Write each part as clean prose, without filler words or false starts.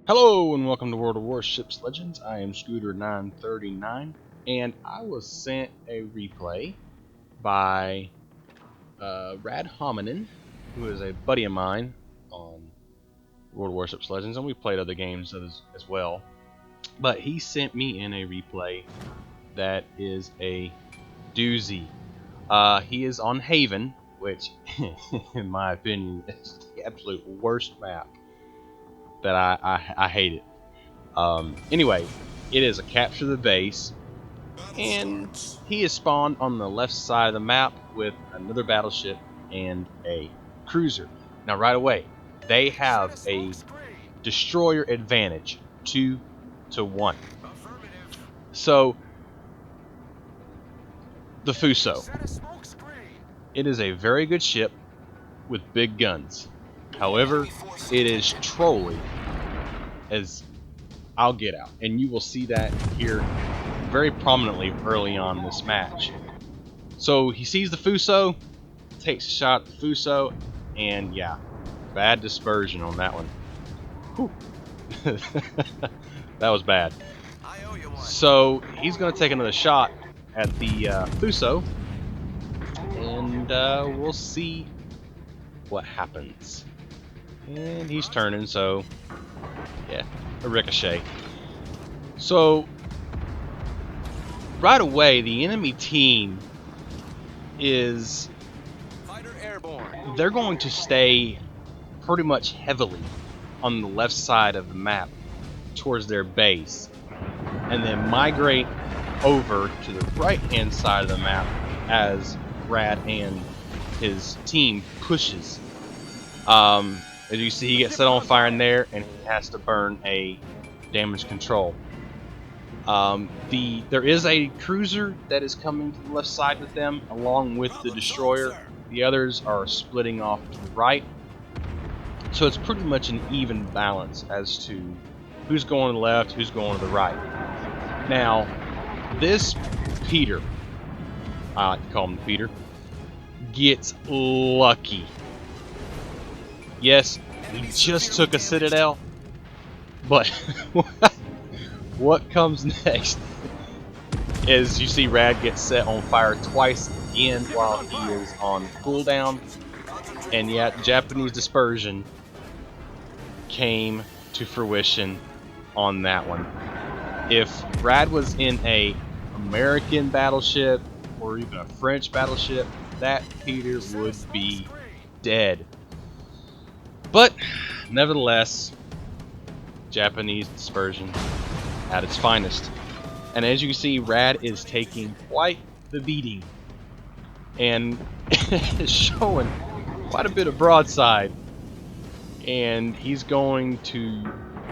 Hello and welcome to World of Warships Legends. I am Scooter939 and I was sent a replay by rADHominem, who is a buddy of mine on World of Warships Legends, and we've played other games as well. But he sent me in a replay that is a doozy. He is on Haven, which in my opinion is the absolute worst map. That I hate it. Anyway, it is a capture the base, and he is spawned on the left side of the map with another battleship and a cruiser. Now, right away, they have a destroyer advantage, 2-1. So, the Fuso. It is a very good ship with big guns. However, it is trolly as I'll get out, and you will see that here very prominently early on in this match. So he sees the Fuso, takes a shot at the Fuso, and yeah, bad dispersion on that one. Whew. That was bad. So he's going to take another shot at the Fuso, and we'll see what happens. And he's turning, so yeah, a ricochet. So right away, the enemy team is they're going to stay pretty much heavily on the left side of the map towards their base, and then migrate over to the right hand side of the map as Rad and his team pushes. As you see, he gets set on fire in there, and he has to burn a damage control. There is a cruiser that is coming to the left side with them, along with the destroyer. The others are splitting off to the right. So it's pretty much an even balance as to who's going to the left, who's going to the right. Now, this Peter, I like to call him Peter, gets lucky. Yes, he just took a citadel, but what comes next is you see Rad get set on fire twice again while he is on cooldown, and yet Japanese dispersion came to fruition on that one. If Rad was in a American battleship or even a French battleship, that Peter would be dead. But nevertheless, Japanese dispersion at its finest. And as you can see, Rad is taking quite the beating and is showing quite a bit of broadside, and he's going to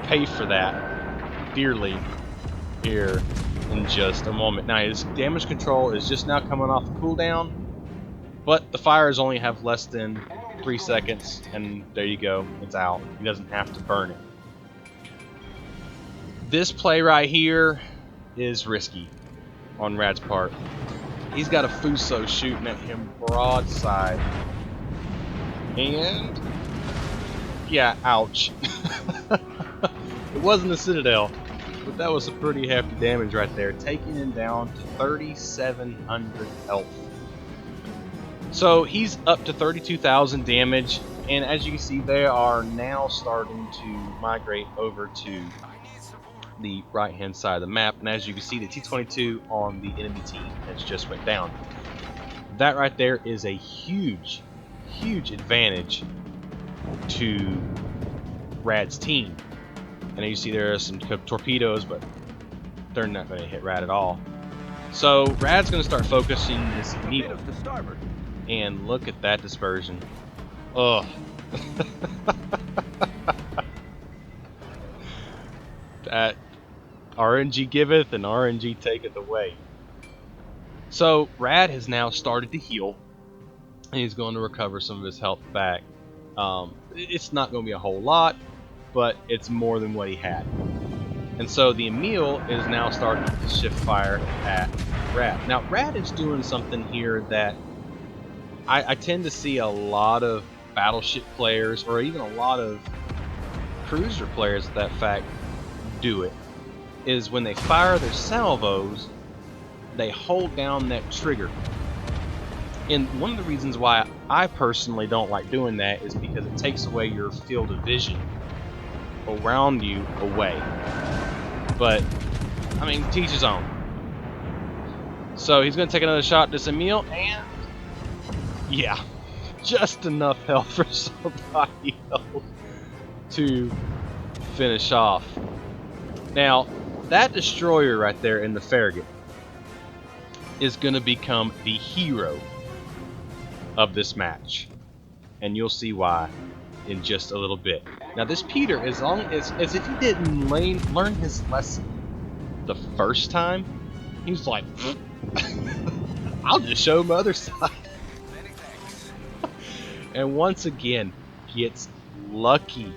pay for that dearly here in just a moment. Now, his damage control is just now coming off the cooldown, but the fires only have less than 3 seconds, and there you go, it's out. He doesn't have to burn it. This play right here is risky on Rad's part. He's got a Fuso shooting at him broadside, and yeah, ouch. It wasn't a citadel, but that was some pretty hefty damage right there, taking him down to 3,700 health. So he's up to 32,000 damage, and as you can see, they are now starting to migrate over to the right hand side of the map, and as you can see, the T-22 on the enemy team has just went down. That right there is a huge advantage to Rad's team. And you see there are some torpedoes, but they're not going to hit Rad at all. So Rad's going to start focusing this needle, and look at that dispersion. Ugh. That RNG giveth and RNG taketh away. So Rad has now started to heal, and he's going to recover some of his health back. It's not going to be a whole lot, but it's more than what he had. And so the Emil is now starting to shift fire at Rad. Now Rad is doing something here that I tend to see a lot of battleship players, or even a lot of cruiser players, at that fact, do it. Is when they fire their salvos, they hold down that trigger. And one of the reasons why I personally don't like doing that is because it takes away your field of vision around you away. But, I mean, teach his own. So he's going to take another shot at this Emil, and yeah, just enough health for somebody else to finish off. Now, that destroyer right there in the Farragut is going to become the hero of this match, and you'll see why in just a little bit. Now, this Peter, as if he didn't learn his lesson the first time, he was like, I'll just show him the other side. And once again, gets lucky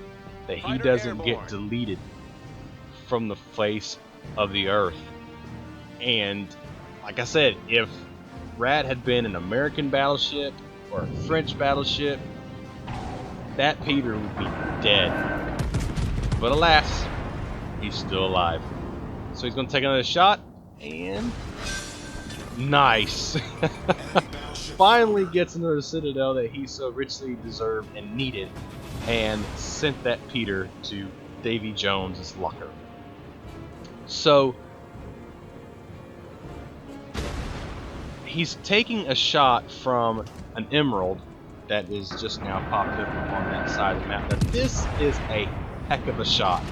that he doesn't get deleted from the face of the earth. And like I said, if Rad had been an American battleship or a French battleship, that Peter would be dead. But alas, he's still alive. So he's going to take another shot, and nice. Finally gets another Citadel that he so richly deserved and needed, and sent that Peter to Davy Jones's locker. So he's taking a shot from an Emerald that is just now popped up on that side of the map. Now this is a heck of a shot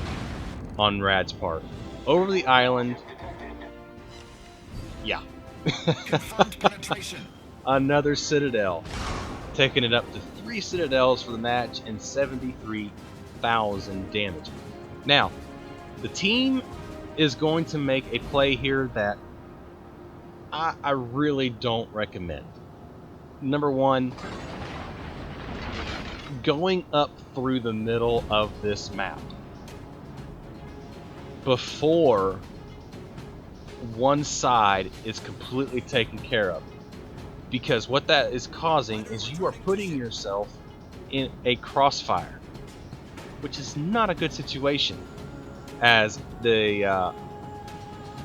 on Rad's part. Over the island. Yeah. Another Citadel. Taking it up to 3 Citadels for the match and 73,000 damage. Now, the team is going to make a play here that I really don't recommend. Number one, going up through the middle of this map before one side is completely taken care of. Because what that is causing is you are putting yourself in a crossfire, which is not a good situation, as the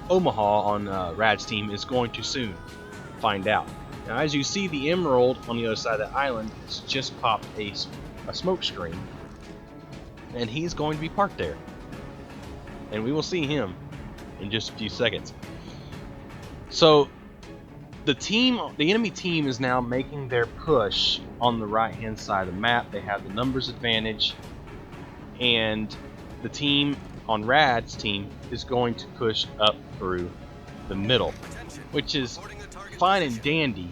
Omaha on Rad's team is going to soon find out. Now, as you see, the Emerald on the other side of the island has just popped a smoke screen, and he's going to be parked there. And we will see him in just a few seconds. So the enemy team is now making their push on the right-hand side of the map. They have the numbers advantage, and the team on Rad's team is going to push up through the middle, which is fine and dandy.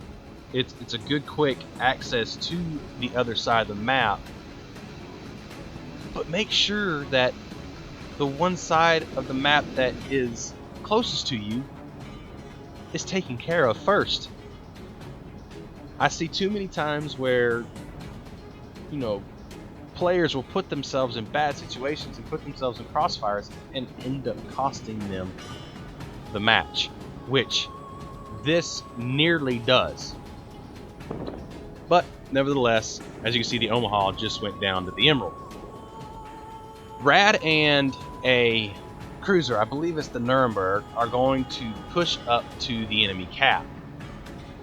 It's a good quick access to the other side of the map, but make sure that the one side of the map that is closest to you is taken care of first. I see too many times where, you know, players will put themselves in bad situations and put themselves in crossfires and end up costing them the match, which this nearly does. But nevertheless, as you can see, the Omaha just went down to the Emerald. Rad and a cruiser, I believe it's the Nuremberg, are going to push up to the enemy cap,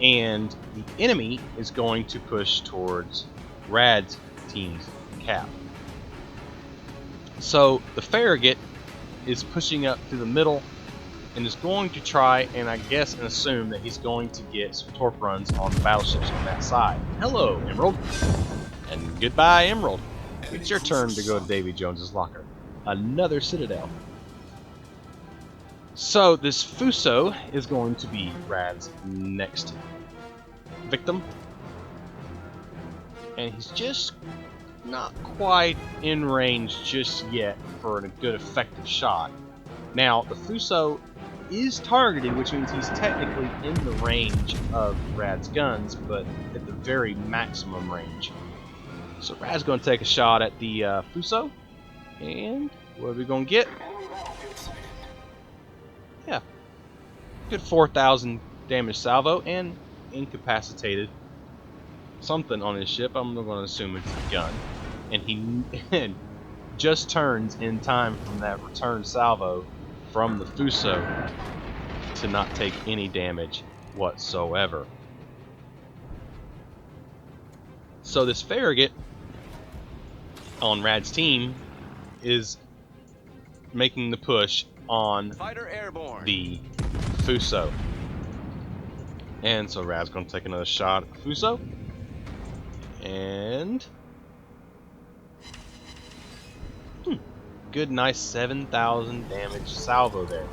and the enemy is going to push towards Rad's team's cap. So the Farragut is pushing up through the middle and is going to try and I guess and assume that he's going to get some torp runs on the battleships on that side. Hello, Emerald, and goodbye, Emerald. It's your turn to go to Davy Jones's locker. Another Citadel. So this Fuso is going to be Rad's next victim, and he's just not quite in range just yet for a good effective shot. Now the Fuso is targeted, which means he's technically in the range of Rad's guns, but at the very maximum range. So Rad's going to take a shot at the Fuso, and what are we going to get? Yeah, good 4,000 damage salvo and incapacitated something on his ship. I'm going to assume it's a gun. And he just turns in time from that return salvo from the Fuso to not take any damage whatsoever. So this Farragut on Rad's team is making the push on the Fuso. And so Rad's going to take another shot at the Fuso. And good, nice 7,000 damage salvo there.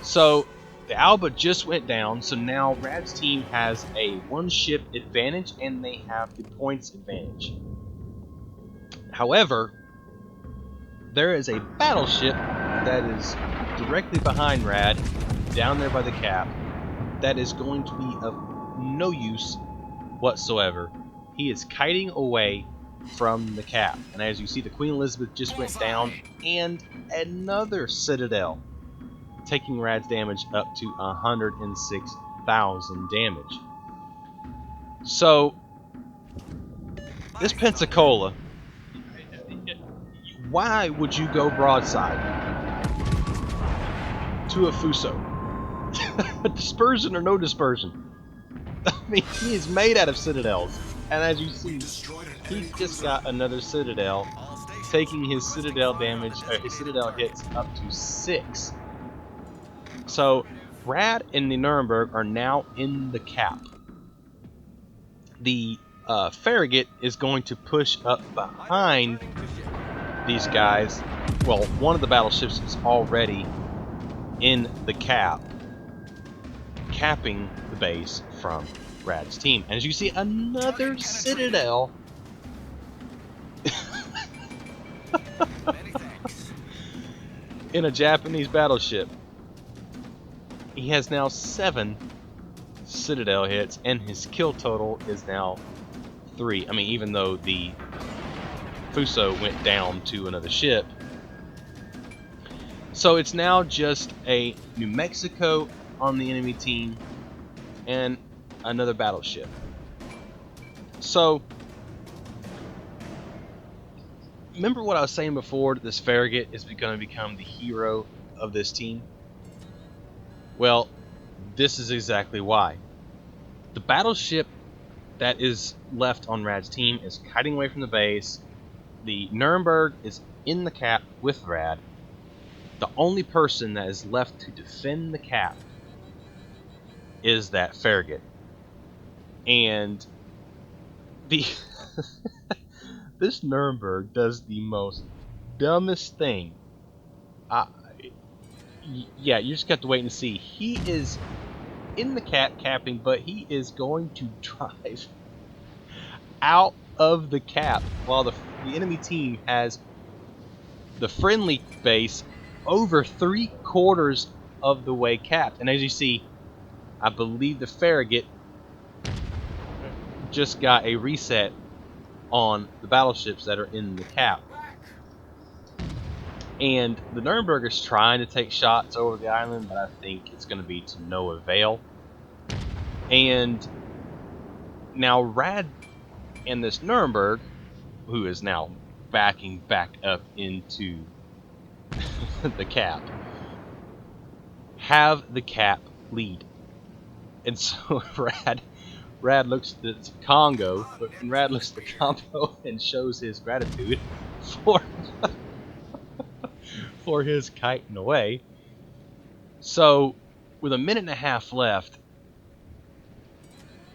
So the Alba just went down, so now Rad's team has a one-ship advantage and they have the points advantage. However, there is a battleship that is directly behind Rad, down there by the cap, that is going to be of no use whatsoever. He is kiting away from the cap, and as you see, the Queen Elizabeth just went down, and another Citadel, taking Rad's damage up to 106,000 damage. So this Pensacola, why would you go broadside to a Fuso? Dispersion or no dispersion? I mean, he is made out of Citadels, and as you see, he just got another Citadel, taking his Citadel damage, his Citadel hits up to 6. So Rad and the Nuremberg are now in the cap. The Farragut is going to push up behind these guys. Well, one of the battleships is already in the cap, capping the base from Rad's team. And as you see, another Citadel in a Japanese battleship. He has now 7 Citadel hits, and his kill total is now 3. I mean, even though the Fuso went down to another ship. So it's now just a New Mexico on the enemy team and another battleship. So remember what I was saying before, that this Farragut is going to become the hero of this team? Well, this is exactly why. The battleship that is left on Rad's team is kiting away from the base. The Nuremberg is in the cap with Rad. The only person that is left to defend the cap is that Farragut. And the this Nuremberg does the most dumbest thing. Yeah, you just got to wait and see. He is in the capping, but he is going to drive out of the cap while the enemy team has the friendly base over 3/4 of the way capped. And as you see, I believe the Farragut just got a reset on the battleships that are in the cap. And the Nuremberg is trying to take shots over the island, but I think it's going to be to no avail. And now Rad and this Nuremberg, who is now backing back up into the cap, have the cap lead. And so Rad looks at Congo, but when Rad looks at the combo and shows his gratitude for his kiting away. So with a minute and a half left,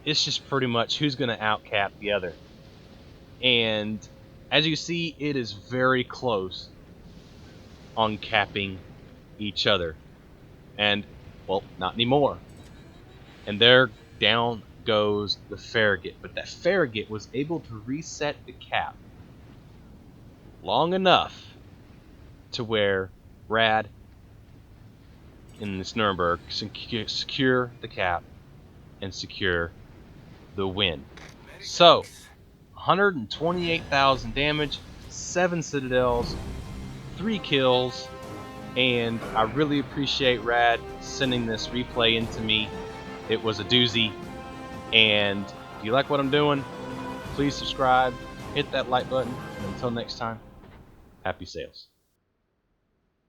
it's just pretty much who's going to outcap the other. And as you see, it is very close on capping each other. And, well, not anymore. And there down goes the Farragut. But that Farragut was able to reset the cap long enough to where Rad in this Nuremberg secure the cap and secure the win. So 128,000 damage, 7 Citadels, 3 kills, and I really appreciate Rad sending this replay into me. It was a doozy, and If you like what I'm doing, please subscribe, hit that like button, and until next time, happy sales.